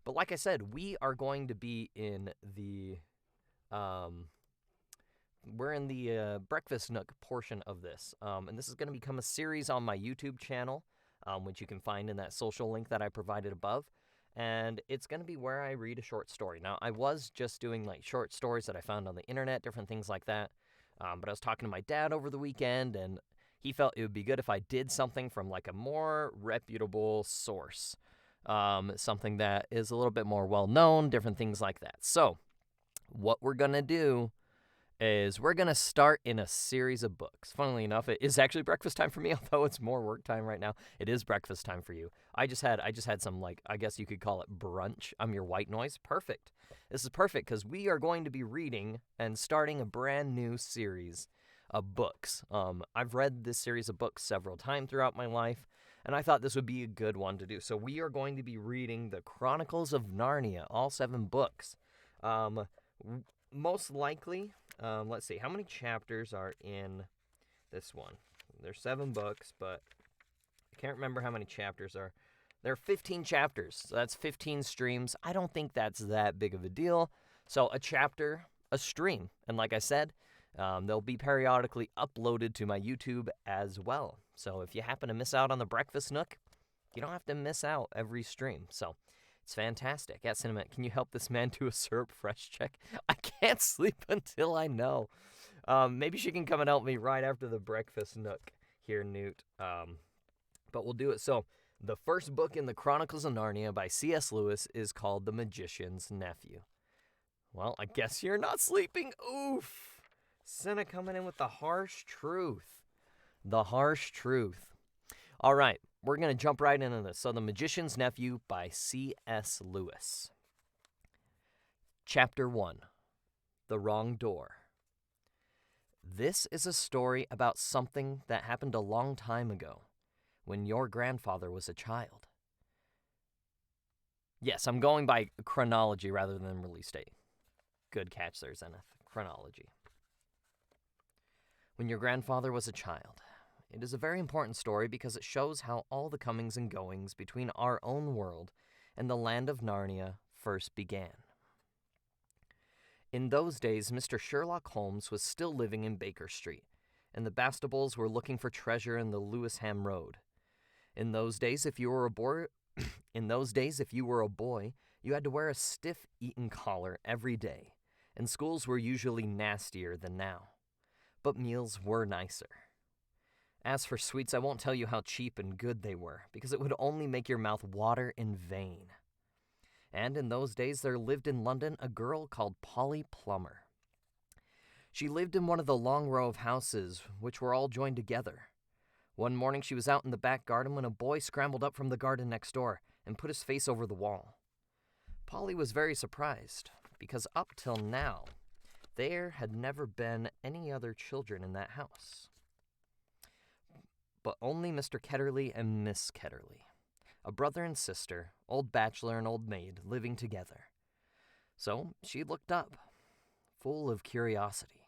But like I said, we are going to be in the um, we're in the Breakfast Nook portion of this. And this is going to become a series on my YouTube channel, which you can find in that social link that I provided above. And it's going to be where I read a short story. Now, I was just doing like short stories that I found on the internet, different things like that. But I was talking to my dad over the weekend, and he felt it would be good if I did something from like a more reputable source. Something that is a little bit more well known, different things like that. So, what we're going to do is we're going to start in a series of books. Funnily enough, it is actually breakfast time for me, although it's more work time right now. It is breakfast time for you. I just had some, like, I guess you could call it brunch. I'm your white noise. Perfect. This is perfect because we are going to be reading and starting a brand new series of books. I've read this series of books several times throughout my life, and I thought this would be a good one to do. So we are going to be reading the Chronicles of Narnia, all 7 books. Most likely, let's see, how many chapters are in this one? There's 7 books, but I can't remember how many chapters are. There are 15 chapters, so that's 15 streams. I don't think that's that big of a deal. So a chapter, a stream. And like I said, they'll be periodically uploaded to my YouTube as well. So if you happen to miss out on the Breakfast Nook, you don't have to miss out every stream. So it's fantastic. At Cinnamon, can you help this man do a syrup fresh check? I can't sleep until I know. Maybe she can come and help me right after the Breakfast Nook here, Newt. But we'll do it. So, the first book in the Chronicles of Narnia by C.S. Lewis is called The Magician's Nephew. Well, I guess you're not sleeping. Oof. Senna coming in with the harsh truth. The harsh truth. All right, we're going to jump right into this. So, The Magician's Nephew by C.S. Lewis. Chapter 1. The Wrong Door. This is a story about something that happened a long time ago, when your grandfather was a child. Yes, I'm going by chronology rather than release date. Good catch there, Zenith. Chronology. When your grandfather was a child. It is a very important story because it shows how all the comings and goings between our own world and the land of Narnia first began. In those days, Mr. Sherlock Holmes was still living in Baker Street, and the Bastables were looking for treasure in the Lewisham Road. In those days, if you were a boy, you had to wear a stiff Eton collar every day, and schools were usually nastier than now. But meals were nicer. As for sweets, I won't tell you how cheap and good they were, because it would only make your mouth water in vain. And in those days, there lived in London a girl called Polly Plummer. She lived in one of the long row of houses, which were all joined together. One morning she was out in the back garden when a boy scrambled up from the garden next door and put his face over the wall. Polly was very surprised, because up till now, there had never been any other children in that house. But only Mr. Ketterley and Miss Ketterley, a brother and sister, old bachelor and old maid, living together. So she looked up, full of curiosity.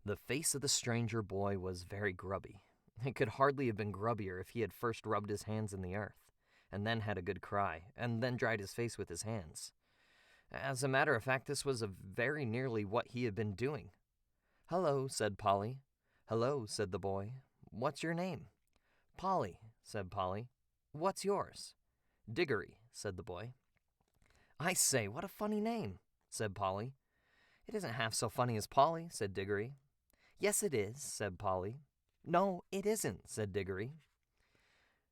The face of the stranger boy was very grubby. It could hardly have been grubbier if he had first rubbed his hands in the earth, and then had a good cry, and then dried his face with his hands. As a matter of fact, this was very nearly what he had been doing. "Hello," said Polly. "Hello," said the boy. "What's your name?" "Polly," said Polly. "What's yours?" "Diggory," said the boy. "I say, what a funny name," said Polly. "It isn't half so funny as Polly," said Diggory. "Yes, it is," said Polly. "No, it isn't," said Diggory.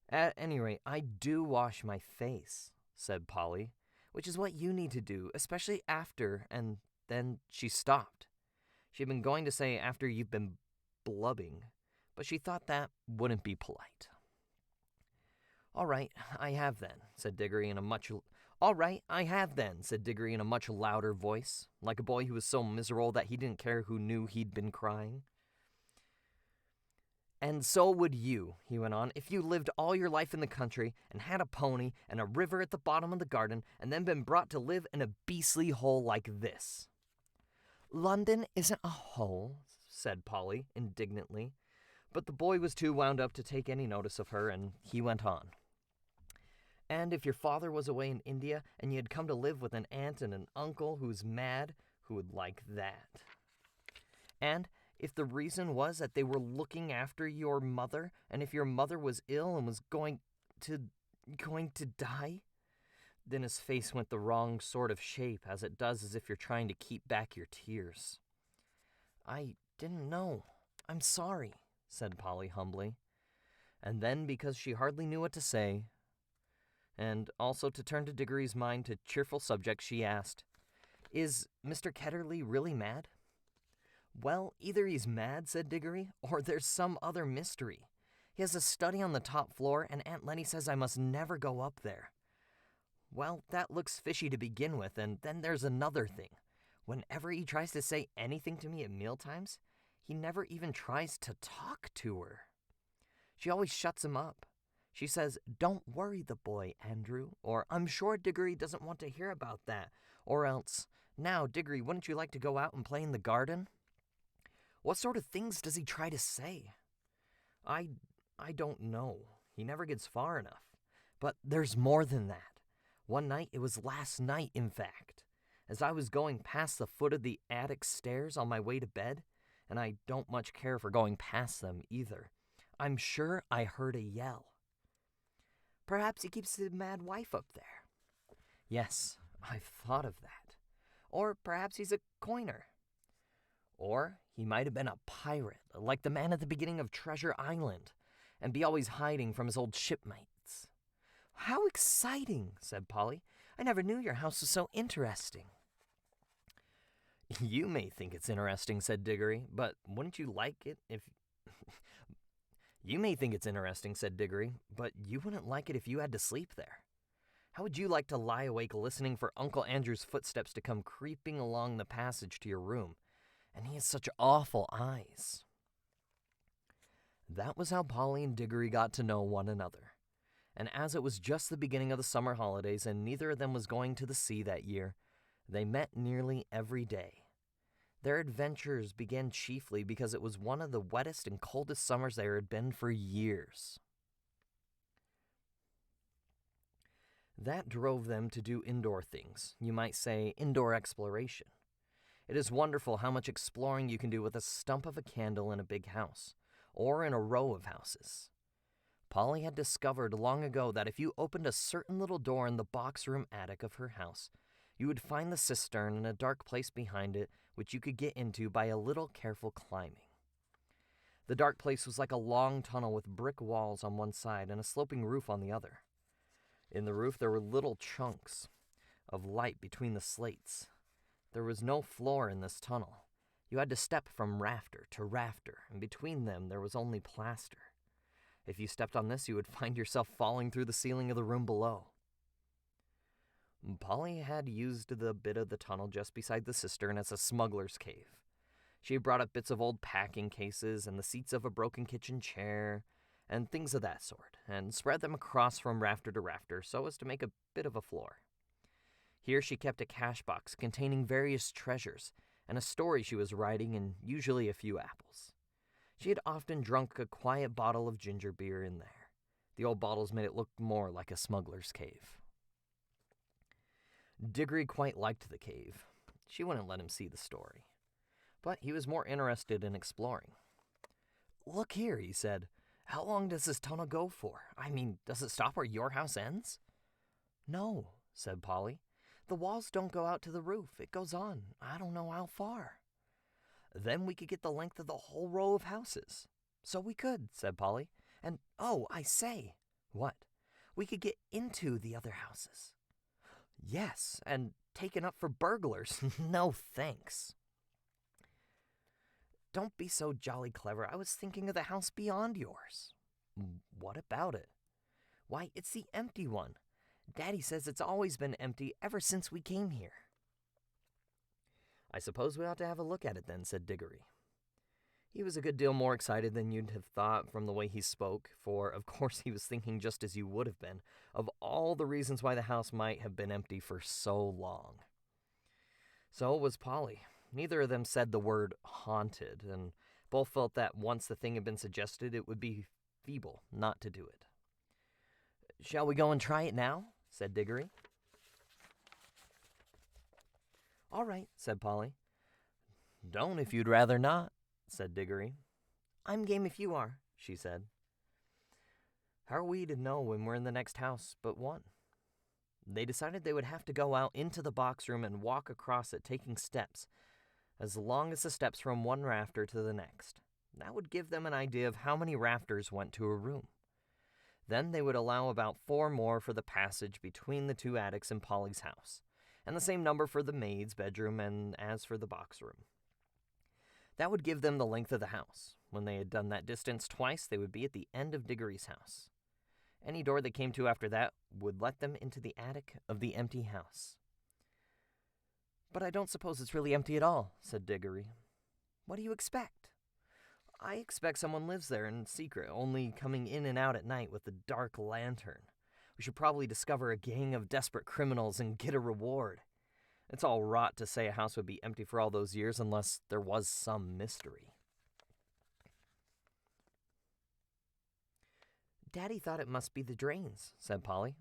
"At any rate, I do wash my face," said Polly, "which is what you need to do, especially after," and then she stopped. She had been going to say after you've been blubbing, but she thought that wouldn't be polite. "All right, I have then," said Diggory in a much louder voice, like a boy who was so miserable that he didn't care who knew he'd been crying. "And so would you," he went on, "if you lived all your life in the country and had a pony and a river at the bottom of the garden and then been brought to live in a beastly hole like this." "London isn't a hole," said Polly indignantly, but the boy was too wound up to take any notice of her, and he went on. And if your father was away in India and you had come to live with an aunt and an uncle who's mad, who would like that? And if the reason was that they were looking after your mother, and if your mother was ill and was going to die? Then his face went the wrong sort of shape, as it does as if you're trying to keep back your tears. I didn't know. I'm sorry, said Polly humbly. And then, because she hardly knew what to say, and also to turn to Diggory's mind to cheerful subjects, she asked, Is Mr. Ketterly really mad? Well, either he's mad, said Diggory, or there's some other mystery. He has a study on the top floor, and Aunt Lenny says I must never go up there. Well, that looks fishy to begin with, and then there's another thing. Whenever he tries to say anything to me at mealtimes, he never even tries to talk to her. She always shuts him up. She says, Don't worry the boy, Andrew, or I'm sure Diggory doesn't want to hear about that, or else, Now, Diggory, wouldn't you like to go out and play in the garden? What sort of things does he try to say? I don't know. He never gets far enough. But there's more than that. One night, it was last night, in fact, as I was going past the foot of the attic stairs on my way to bed, and I don't much care for going past them either, I'm sure I heard a yell. Perhaps he keeps a mad wife up there. Yes, I've thought of that. Or perhaps he's a coiner. Or he might have been a pirate, like the man at the beginning of Treasure Island, and be always hiding from his old shipmates. How exciting, said Polly. I never knew your house was so interesting. You may think it's interesting, said Diggory, but wouldn't you like it if... You may think it's interesting, said Diggory, but you wouldn't like it if you had to sleep there. How would you like to lie awake listening for Uncle Andrew's footsteps to come creeping along the passage to your room? And he has such awful eyes. That was how Polly and Diggory got to know one another. And as it was just the beginning of the summer holidays and neither of them was going to the sea that year, they met nearly every day. Their adventures began chiefly because it was one of the wettest and coldest summers there had been for years. That drove them to do indoor things, you might say indoor exploration. It is wonderful how much exploring you can do with a stump of a candle in a big house, or in a row of houses. Polly had discovered long ago that if you opened a certain little door in the box room attic of her house, you would find the cistern in a dark place behind it, which you could get into by a little careful climbing. The dark place was like a long tunnel with brick walls on one side and a sloping roof on the other. In the roof there were little chunks of light between the slates. There was no floor in this tunnel. You had to step from rafter to rafter, and between them there was only plaster. If you stepped on this, you would find yourself falling through the ceiling of the room below. Polly had used the bit of the tunnel just beside the cistern as a smuggler's cave. She had brought up bits of old packing cases and the seats of a broken kitchen chair and things of that sort, and spread them across from rafter to rafter so as to make a bit of a floor. Here she kept a cash box containing various treasures and a story she was writing and usually a few apples. She had often drunk a quiet bottle of ginger beer in there. The old bottles made it look more like a smuggler's cave. Diggory quite liked the cave. She wouldn't let him see the story. But he was more interested in exploring. Look here, he said. How long does this tunnel go for? I mean, does it stop where your house ends? No, said Polly. The walls don't go out to the roof. It goes on. I don't know how far. Then we could get the length of the whole row of houses. So we could, said Polly. And, oh, I say. What? We could get into the other houses. Yes, and taken up for burglars. No, thanks. Don't be so jolly clever. I was thinking of the house beyond yours. What about it? Why, it's the empty one. Daddy says it's always been empty ever since we came here. I suppose we ought to have a look at it then, said Diggory. He was a good deal more excited than you'd have thought from the way he spoke, for of course he was thinking just as you would have been, of all the reasons why the house might have been empty for so long. So was Polly. Neither of them said the word haunted, and both felt that once the thing had been suggested, it would be feeble not to do it. Shall we go and try it now? Said Diggory. All right, said Polly. Don't if you'd rather not, said Diggory. I'm game if you are, she said. How are we to know when we're in the next house but one? They decided they would have to go out into the box room and walk across it, taking steps, as long as the steps from one rafter to the next. That would give them an idea of how many rafters went to a room. Then they would allow about 4 more for the passage between the 2 attics in Polly's house, and the same number for the maid's bedroom and as for the box room. That would give them the length of the house. When they had done that distance twice, they would be at the end of Diggory's house. Any door they came to after that would let them into the attic of the empty house. But I don't suppose it's really empty at all, said Diggory. What do you expect? I expect someone lives there in secret, only coming in and out at night with a dark lantern. We should probably discover a gang of desperate criminals and get a reward. It's all rot to say a house would be empty for all those years unless there was some mystery. Daddy thought it must be the drains, said Polly.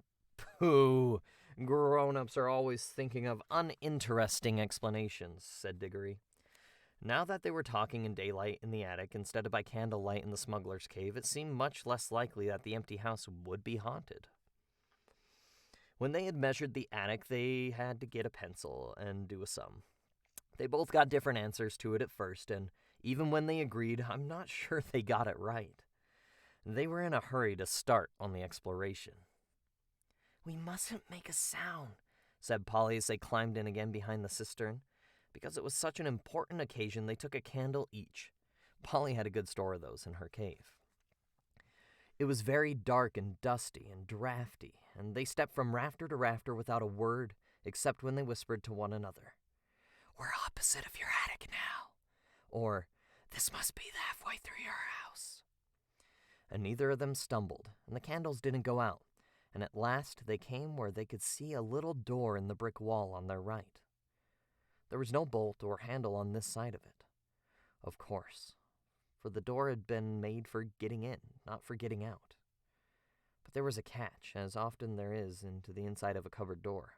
Pooh! Grown-ups are always thinking of uninteresting explanations, said Diggory. Now that they were talking in daylight in the attic instead of by candlelight in the smuggler's cave, it seemed much less likely that the empty house would be haunted. When they had measured the attic, they had to get a pencil and do a sum. They both got different answers to it at first, and even when they agreed, I'm not sure they got it right. They were in a hurry to start on the exploration. We mustn't make a sound, said Polly as they climbed in again behind the cistern. Because it was such an important occasion, they took a candle each. Polly had a good store of those in her cave. It was very dark and dusty and drafty, and they stepped from rafter to rafter without a word, except when they whispered to one another. We're opposite of your attic now. Or, this must be halfway through your house. And neither of them stumbled, and the candles didn't go out, and at last they came where they could see a little door in the brick wall on their right. There was no bolt or handle on this side of it. Of course, for the door had been made for getting in, not for getting out. But there was a catch, as often there is into the inside of a cupboard door,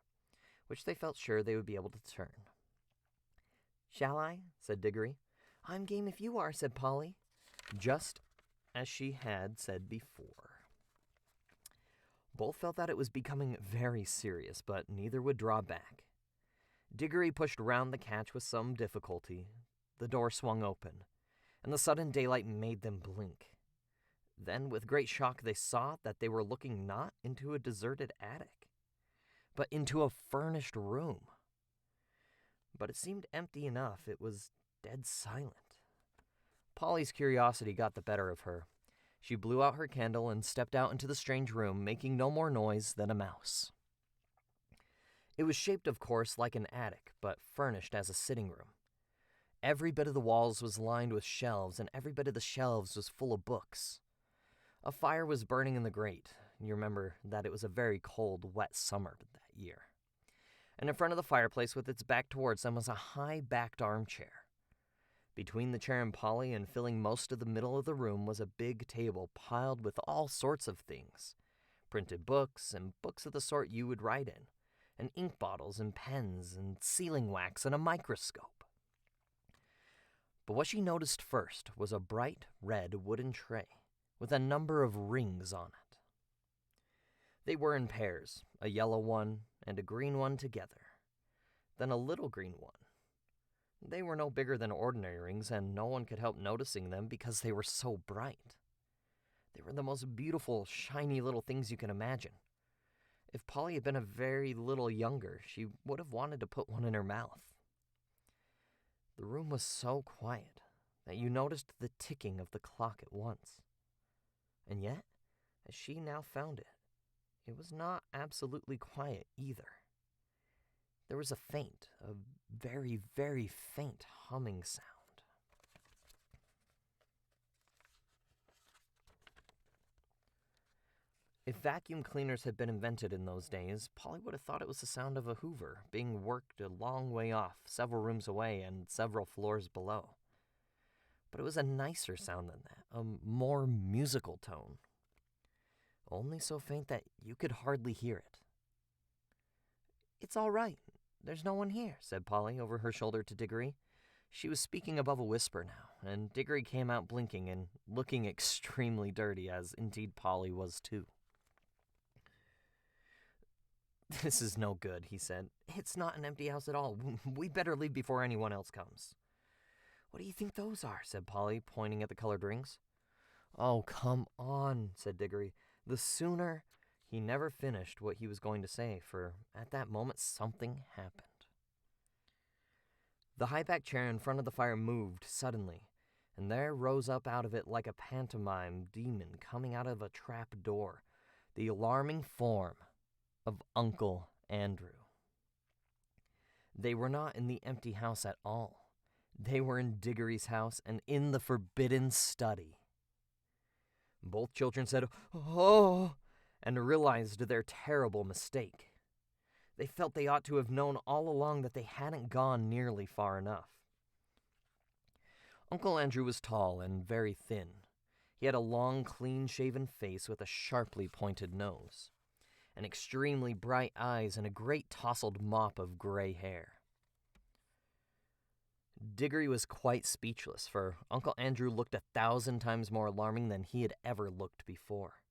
which they felt sure they would be able to turn. Shall I? Said Diggory. I'm game if you are, said Polly, just as she had said before. Both felt that it was becoming very serious, but neither would draw back. Diggory pushed round the catch with some difficulty. The door swung open, and the sudden daylight made them blink. Then, with great shock, they saw that they were looking not into a deserted attic, but into a furnished room. But it seemed empty enough. It was dead silent. Polly's curiosity got the better of her. She blew out her candle and stepped out into the strange room, making no more noise than a mouse. It was shaped, of course, like an attic, but furnished as a sitting room. Every bit of the walls was lined with shelves, and every bit of the shelves was full of books. A fire was burning in the grate. You remember that it was a very cold, wet summer that year. And in front of the fireplace, with its back towards them, was a high-backed armchair. Between the chair and Polly, and filling most of the middle of the room, was a big table piled with all sorts of things. Printed books, and books of the sort you would write in, and ink bottles and pens and sealing wax and a microscope. But what she noticed first was a bright red wooden tray with a number of rings on it. They were in pairs, a yellow one and a green one together, then a little green one. They were no bigger than ordinary rings, and no one could help noticing them because they were so bright. They were the most beautiful, shiny little things you can imagine. If Polly had been a very little younger, she would have wanted to put one in her mouth. The room was so quiet that you noticed the ticking of the clock at once. And yet, as she now found it, it was not absolutely quiet either. There was a very, very faint humming sound. If vacuum cleaners had been invented in those days, Polly would have thought it was the sound of a hoover being worked a long way off, several rooms away and several floors below. But it was a nicer sound than that, a more musical tone. only so faint that you could hardly hear it. "It's all right. There's no one here," said Polly over her shoulder to Diggory. She was speaking above a whisper now, and Diggory came out blinking and looking extremely dirty, as indeed Polly was too. "This is no good," he said. "It's not an empty house at all. We'd better leave before anyone else comes." "What do you think those are?" said Polly, pointing at the colored rings. "Oh, come on," said Diggory. The sooner... He never finished what he was going to say, for at that moment something happened. The high-backed chair in front of the fire moved suddenly, and there rose up out of it like a pantomime demon coming out of a trap door, the alarming form of Uncle Andrew. They were not in the empty house at all. They were in Diggory's house and in the forbidden study. Both children said, "Oh," and realized their terrible mistake. They felt they ought to have known all along that they hadn't gone nearly far enough. Uncle Andrew was tall and very thin. He had a long, clean-shaven face with a sharply pointed nose, and extremely bright eyes and a great tousled mop of gray hair. Diggory was quite speechless, for Uncle Andrew looked 1,000 times more alarming than he had ever looked before.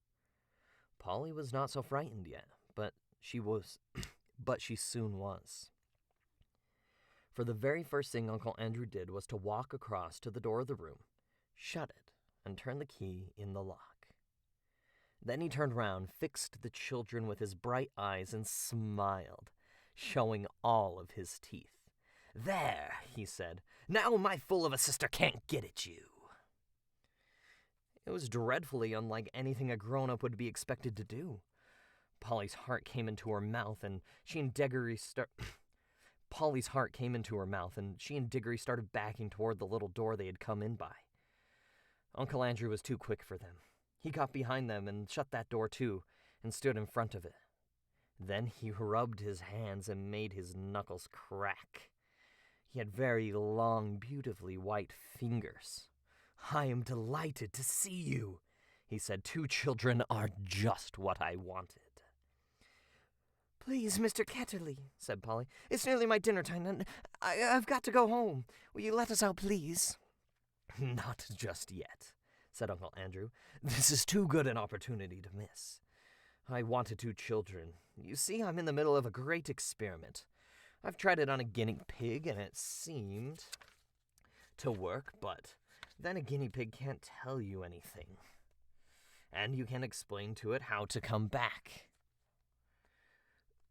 Polly was not so frightened yet, but she soon was. For the very first thing Uncle Andrew did was to walk across to the door of the room, shut it, and turn the key in the lock. Then he turned round, fixed the children with his bright eyes, and smiled, showing all of his teeth. "There," he said, "now my fool of a sister can't get at you." It was dreadfully unlike anything a grown-up would be expected to do. Polly's heart came into her mouth, and she and Diggory started backing toward the little door they had come in by. Uncle Andrew was too quick for them. He got behind them and shut that door too, and stood in front of it. Then he rubbed his hands and made his knuckles crack. He had very long, beautifully white fingers. "I am delighted to see you," he said. "Two children are just what I wanted." "Please, Mr. Ketterly," said Polly. "It's nearly my dinner time, and I've got to go home. Will you let us out, please?" "Not just yet," said Uncle Andrew. "This is too good an opportunity to miss. I wanted two children. You see, I'm in the middle of a great experiment. I've tried it on a guinea pig, and it seemed to work, but then a guinea pig can't tell you anything. And you can't explain to it how to come back."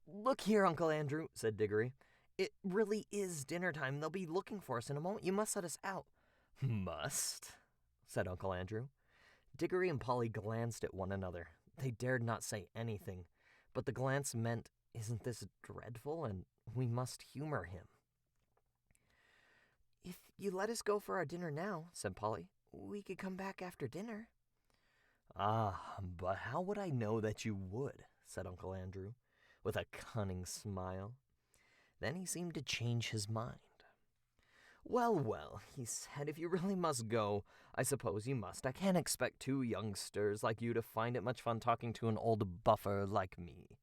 "Look here, Uncle Andrew," said Diggory. "It really is dinner time. They'll be looking for us in a moment. You must let us out." "Must?" said Uncle Andrew. Diggory and Polly glanced at one another. They dared not say anything, but the glance meant, "Isn't this dreadful? And we must humor him." "If you let us go for our dinner now," said Polly, "we could come back after dinner." "Ah, but how would I know that you would?" said Uncle Andrew, with a cunning smile. Then he seemed to change his mind. "Well, well," he said, "if you really must go, I suppose you must. I can't expect two youngsters like you to find it much fun talking to an old buffer like me."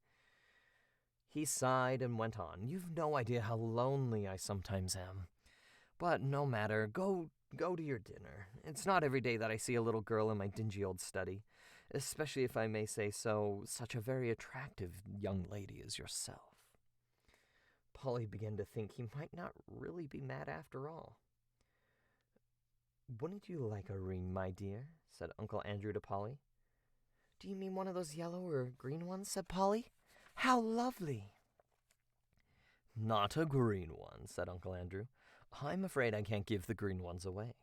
He sighed and went on. "You've no idea how lonely I sometimes am. But no matter, go to your dinner. It's not every day that I see a little girl in my dingy old study, especially, if I may say so, such a very attractive young lady as yourself." Polly began to think he might not really be mad after all. "Wouldn't you like a ring, my dear?" said Uncle Andrew to Polly. "Do you mean one of those yellow or green ones?" said Polly. "How lovely!" "Not a green one," said Uncle Andrew. "I'm afraid I can't give the green ones away.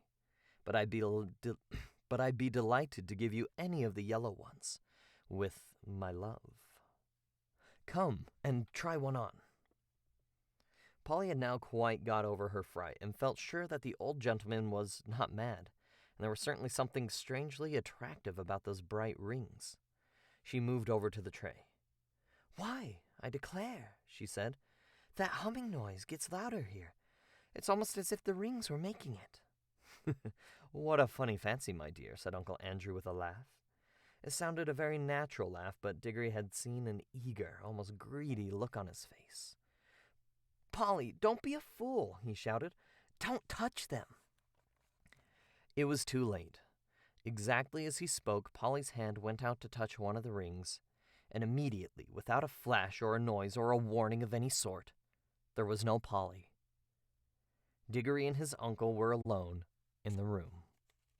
But I'd be delighted to give you any of the yellow ones, with my love. Come and try one on." Polly had now quite got over her fright, and felt sure that the old gentleman was not mad, and there was certainly something strangely attractive about those bright rings. She moved over to the tray. "Why, I declare," she said, "that humming noise gets louder here. It's almost as if the rings were making it." "What a funny fancy, my dear," said Uncle Andrew with a laugh. It sounded a very natural laugh, but Diggory had seen an eager, almost greedy look on his face. "Polly, don't be a fool," he shouted. "Don't touch them." It was too late. Exactly as he spoke, Polly's hand went out to touch one of the rings, and immediately, without a flash or a noise or a warning of any sort, there was no Polly. Diggory and his uncle were alone in the room.